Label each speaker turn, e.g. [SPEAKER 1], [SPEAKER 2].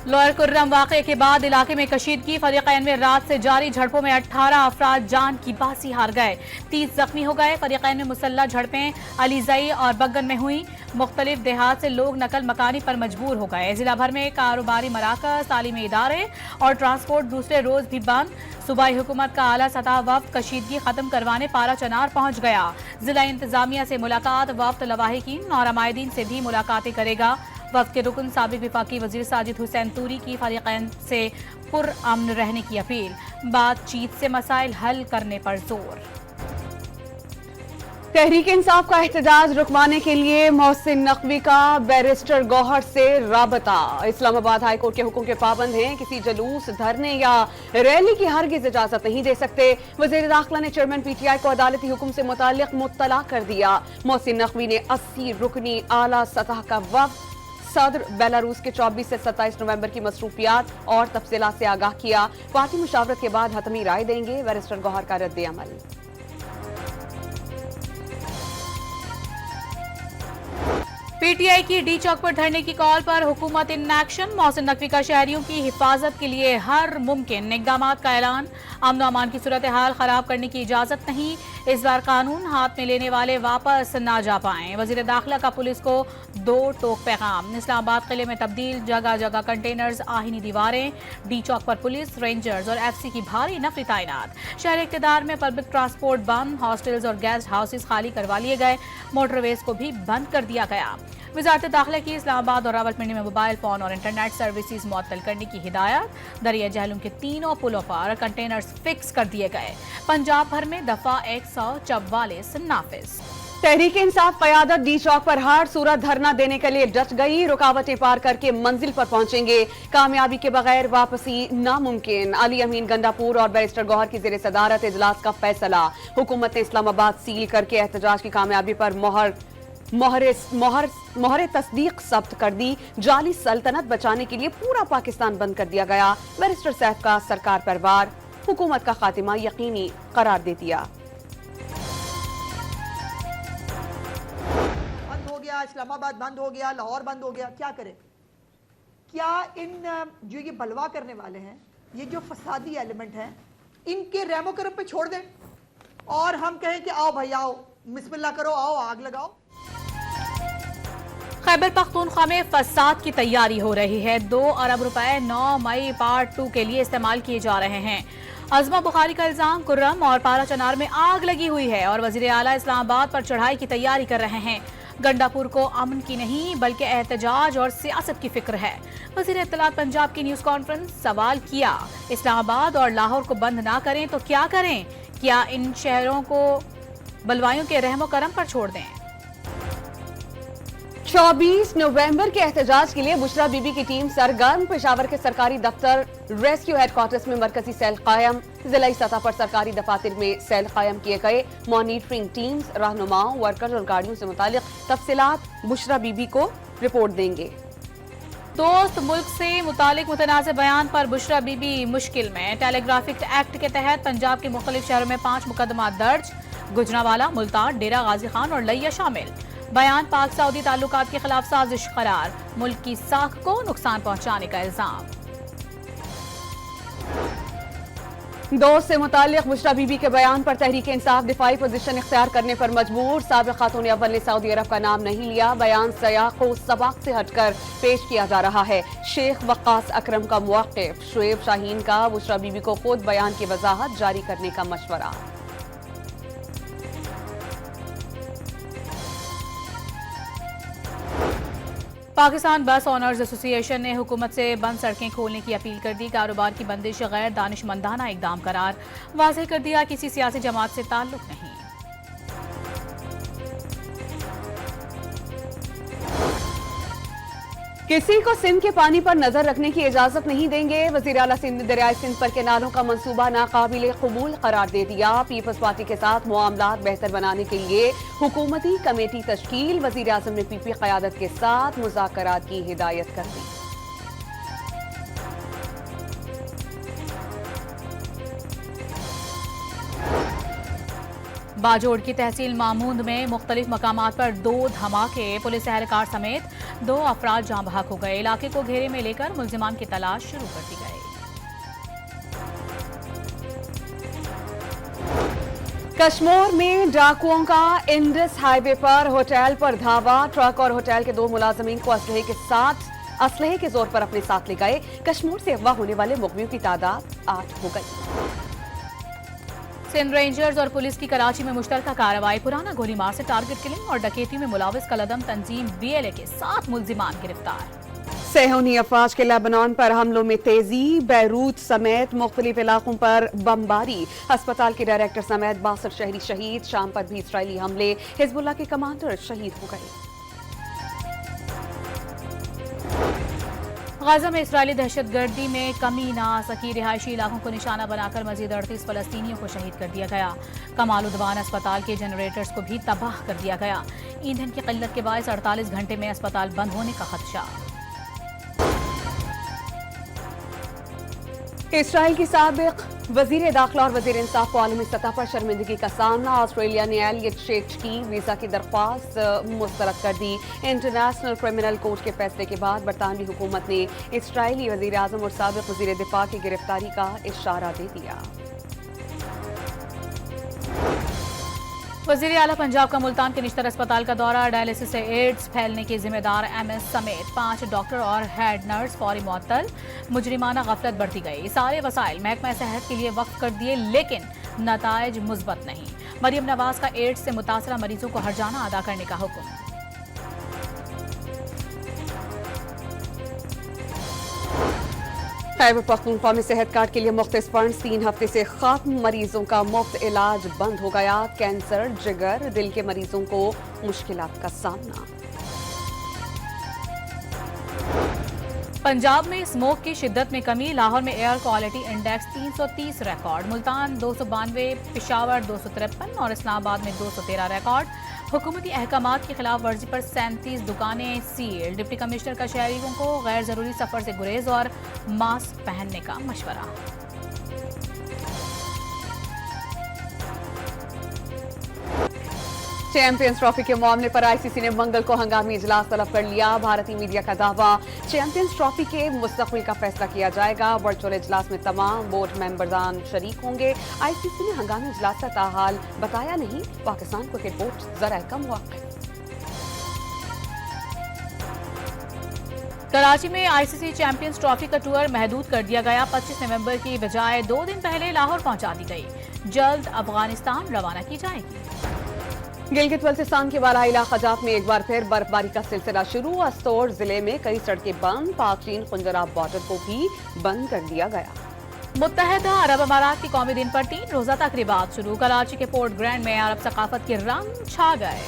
[SPEAKER 1] Lower Kurram वाक़े के बाद इलाके में कशीदगी, फरीक़ैन में रात से जारी झड़पों में 18 अफराद जान की बाजी हार गए, 30 जख्मी हो गए। फरीक़ैन में मुसल्लह झड़पें अलीज़ई और बग्गन में हुई। मुख्तलिफ देहात से लोग नकल मकानी पर मजबूर हो गए। जिला भर में कारोबारी मराकज़, तालीमी इदारे और ट्रांसपोर्ट दूसरे रोज भी बंद। सूबाई हुकूमत का आला सतह वफ्द कशीदगी खत्म करवाने पारा चनार पहुंच गया। जिला इंतजामिया से मुलाकात, वफ्द लवाहिकीन और अमायदीन से भी मुलाकातें करेगा। वफ्द के रुकन साबिक विफाकी वजीर साजिद हुसैन तूरी की फरीक़ैन से पुरअमन रहने की अपील, बातचीत से मसाइल हल करने पर जोर।
[SPEAKER 2] तहरीक इंसाफ का एहतजाज रुकवाने के लिए मोहसिन नकवी का बैरिस्टर गौहर से राबता। इस्लामाबाद हाई कोर्ट के हुक्म के पाबंद हैं, किसी जुलूस, धरने या रैली की हरगिज इजाजत नहीं दे सकते। वज़ीर दाखिला ने चेयरमैन पीटीआई को अदालती हुक्म से मुताल्लिक मुत्तला कर दिया। मोहसिन नकवी ने 80 रुकनी आला सतह का वफ्द सदर बेलारूस के 24 से 27 नवंबर की मसरूफियात और तफसीलात से आगाह किया। पार्टी मुशावरत के बाद हतमी राय देंगे। बैरिस्टर गौहर का रद्द अमल।
[SPEAKER 1] पीटीआई की डी चौक पर धरने की कॉल पर हुकूमत इन एक्शन। मोहसिन नकवी का शहरियों की हिफाजत के लिए हर मुमकिन इक़दामात का ऐलान। अमन व अमान की सूरत हाल खराब करने की इजाजत नहीं। इस बार कानून हाथ में लेने वाले वापस ना जा पाएं। वजीर दाखिला का पुलिस को 2 टोक पैगाम। इस्लामाबाद किले में तब्दील, जगह जगह कंटेनर्स, आहिनी दीवारें। डी चौक पर पुलिस, रेंजर्स और एफसी की भारी नफरी तैनात। शहर इक़्तिदार में पब्लिक ट्रांसपोर्ट बंद, हॉस्टल्स और गेस्ट हाउसेस खाली करवा लिए गए। मोटरवेज को भी बंद कर दिया गया। वज़ारत दाखिला की इस्लामाबाद और रावलपिंडी में मोबाइल फोन और इंटरनेट सर्विसेज मुअत्तल करने की हिदायत। दरिया जहलुम के तीनों पुलों पर कंटेनर्स फिक्स कर दिए गए। पंजाब भर में दफा 144 नाफिज।
[SPEAKER 2] तहरीक इंसाफ क़यादत डी चौक पर हर सूरत धरना देने के लिए डट गई। रुकावटें पार करके मंजिल पर पहुंचेंगे। कामयाबी के बगैर वापसी नामुमकिन। अली अमीन गंडापुर और बैरिस्टर गौहर की ज़ेर सदारत इजलास का फैसला। हुकूमत ने इस्लामाबाद सील करके एहतजाज की कामयाबी पर मोहर तस्दीक जब्त कर दी। जाली सल्तनत बचाने के लिए पूरा पाकिस्तान बंद कर दिया गया। बैरिस्टर सैफ का सरकार पर वार, हुकूमत का खात्मा यकीनी करार दे दिया।
[SPEAKER 3] बंद हो गया, इस्लामाबाद बंद हो गया, लाहौर बंद हो गया, क्या करें? क्या इन जो ये बलवा करने वाले हैं, ये जो फसादी एलिमेंट हैं, इनके रहमो करम पे छोड़ दें और हम कहें कि आओ भाई आओ, बिस्मिल्लाह करो, आओ आग लगाओ।
[SPEAKER 1] खैबर पख्तूनख्वा में फसाद की तैयारी हो रही है। 2 अरब रुपए 9 मई पार्ट 2 के लिए इस्तेमाल किए जा रहे हैं। अज़मा बुखारी का इल्जाम, कुर्रम और पारा चनार में आग लगी हुई है और वजीर आला इस्लामाबाद पर चढ़ाई की तैयारी कर रहे हैं। गंडापुर को अमन की नहीं बल्कि एहतजाज और सियासत की फिक्र है। वजीर इत्तलात पंजाब की न्यूज कॉन्फ्रेंस, सवाल किया इस्लामाबाद और लाहौर को बंद ना करें तो क्या करें? क्या इन शहरों को बलवाइयों के रहमो करम पर छोड़ दें?
[SPEAKER 2] 24 नवंबर के एहतजाज के लिए बुशरा बीबी की टीम सरगर्म। पेशावर के सरकारी दफ्तर, रेस्क्यू हेडक्वार्टर्स में मरकजी सेल कायम। जिलाई सतह पर सरकारी दफातर में सेल कायम किए गए। मॉनिटरिंग टीम्स, रहनुमाओं, वर्कर्स और गाड़ियों से मुतालिक तफसीलात बुशरा बीबी को रिपोर्ट देंगे।
[SPEAKER 1] दोस्त मुल्क से मुतालिक मुतनाज़ बयान पर बुशरा बीबी मुश्किल में। टेलीग्राफिक एक्ट के तहत पंजाब के मुख्तलिफ शहरों में 5 मुकदमा दर्ज। गुजरावाला, मुल्तान, डेरा गाजी खान और लैया शामिल। बयान पाक सऊदी ताल्लुकात के खिलाफ साजिश करार। मुल्क की साख को नुकसान पहुंचाने का इल्जाम।
[SPEAKER 2] दोस्त से मुतालिक बुशरा बीबी के बयान पर तहरीक इंसाफ दिफाई पोजीशन इख्तियार करने पर मजबूर। साबिक़ खातून अव्वल ने सऊदी अरब का नाम नहीं लिया। बयान सयाक़ को सबाक़ से हटकर पेश किया जा रहा है। शेख वक्कास अकरम का मुवक्किफ। शुएब शाहीन का बुशरा बीबी को खुद बयान की वजाहत जारी करने का मशवरा।
[SPEAKER 1] पाकिस्तान बस ऑनर्स एसोसिएशन ने हुकूमत से बंद सड़कें खोलने की अपील कर दी। कारोबार की बंदिश गैर दानिशमंदाना इकदाम करार। वाज़ेह कर दिया किसी सियासी जमात से ताल्लुक नहीं।
[SPEAKER 2] किसी को सिंध के पानी पर नजर रखने की इजाजत नहीं देंगे। वज़ीर आला सिंध ने दरियाए सिंध पर केनालों का मंसूबा नाकाबिले कबूल करार दे दिया। पीपल्स पार्टी के साथ मामलात बेहतर बनाने के लिए हुकूमती कमेटी तश्कील। वज़ीर आज़म ने पीपी क़यादत के साथ मुज़ाकरात की हिदायत कर दी। बाजोड़ की तहसील मामूंद में मुख्तलिफ मकामात पर 2 धमाके। पुलिस एहलकार समेत
[SPEAKER 1] 2 अफराद जहां बहक हो गए। इलाके को घेरे में लेकर मुल्जिमान की तलाश शुरू कर दी गई।
[SPEAKER 2] कश्मीर में डाकुओं का इंडस हाईवे पर होटल पर धावा। ट्रक और होटल के 2 मुलाजमीन को असलहे के जोर पर अपने साथ ले गए। कश्मीर से अगवा होने वाले मुग़वियों की तादाद 8 हो गई।
[SPEAKER 1] सिंध रेंजर्स और पुलिस की कराची में मुश्तरका कार्रवाई। पुराना गोलीमार से टारगेट किलिंग और डकैती में मुलविस कलदम तंजीम BLA के 7 मुल्जिमान गिरफ्तार।
[SPEAKER 2] सेहूनी अफवाज के लेबनान पर हमलों में तेजी। बैरूत समेत मुख्तलिफ इलाकों पर बमबारी। अस्पताल के डायरेक्टर समेत 62 शहरी शहीद। शाम पर भी इसराइली हमले। हिजबुल्लाह के कमांडर शहीद हो गए।
[SPEAKER 1] गाजा में इसराइली दहशतगर्दी में कमी ना आ सकी। रिहायशी इलाकों को निशाना बनाकर मजीद 38 फलस्तीनियों को शहीद कर दिया गया। कमाल उद्वान अस्पताल के जनरेटर्स को भी तबाह कर दिया गया। ईंधन की किल्लत के बायस 48 घंटे में अस्पताल बंद होने का खदशा।
[SPEAKER 2] इसराइल की साबिक वजीर दाखिला और वजीर इंसाफ को आलमी सतह पर शर्मिंदगी का सामना। ऑस्ट्रेलिया ने एलियट शेख की वीजा की दरख्वास्त मुस्तरद कर दी। इंटरनेशनल क्रिमिनल कोर्ट के फैसले के बाद बरतानवी हुकूमत ने इसराइली वजीर आजम और साबिक वजीर दिफा की गिरफ्तारी का इशारा दे दिया।
[SPEAKER 1] वजीर आला पंजाब का मुल्तान के निश्तर अस्पताल का दौरा। डायलिसिस से एड्स फैलने के जिम्मेदार MS समेत 5 डॉक्टर और हेड नर्स फौरी मुअत्तल। मुजरिमाना गफलत बढ़ती गई। सारे वसाइल महकमा सेहत के लिए वक्फ कर दिए, लेकिन नताइज मुस्बत नहीं। मरियम नवाज का एड्स से मुतासरा मरीजों को हर्जाना अदा करने का हुक्म।
[SPEAKER 2] खैबर पख्तूनख्वा में सेहत कार्ड के लिए मुख्तलिफ फंड्स 3 हफ्ते से खत्म। मरीजों का मुफ्त इलाज बंद हो गया। कैंसर, जिगर, दिल के मरीजों को मुश्किलात का सामना।
[SPEAKER 1] पंजाब में स्मोक की शिद्दत में कमी। लाहौर में air quality index 330 record. Multan 292, Peshawar 253 और इस्लामाबाद में 213 रिकॉर्ड। हुकूमती अहकामात की खिलाफ वर्जी पर 37 दुकानें सील। डिप्टी कमिश्नर का शहरियों को गैर जरूरी सफर से गुरेज और मास्क पहनने का मशवरा।
[SPEAKER 2] चैंपियंस ट्रॉफी के मामले पर ICC ने मंगल को हंगामी इजलास तलब कर लिया। भारतीय मीडिया का दावा, चैंपियंस ट्रॉफी के मुस्तकबिल का फैसला किया जाएगा। वर्चुअल इजलास में तमाम बोर्ड मेंबरजान शरीक होंगे। ICC ने हंगामी इजलास का ताहाल बताया नहीं। पाकिस्तान क्रिकेट बोर्ड जरा कम वाक़।
[SPEAKER 1] कराची में ICC चैंपियंस ट्रॉफी का टूर महदूद कर दिया गया। 25 नवंबर की बजाय 2 दिन पहले लाहौर पहुंचा दी गई। जल्द अफगानिस्तान रवाना की जाएगी।
[SPEAKER 2] गिलगित बल्तिस्तान के वाला इलाका जात में एक बार फिर बर्फबारी का सिलसिला शुरू। अस्तौर जिले में कई सड़कें बंद। पाक चीन खुंजराब बॉर्डर को भी बंद कर दिया गया।
[SPEAKER 1] मुत्तहदा अरब अमारात की कौमी दिन पर 3 रोजा तकरीबात शुरू। कराची के पोर्ट ग्रैंड में अरब सकाफत के रंग छा गए।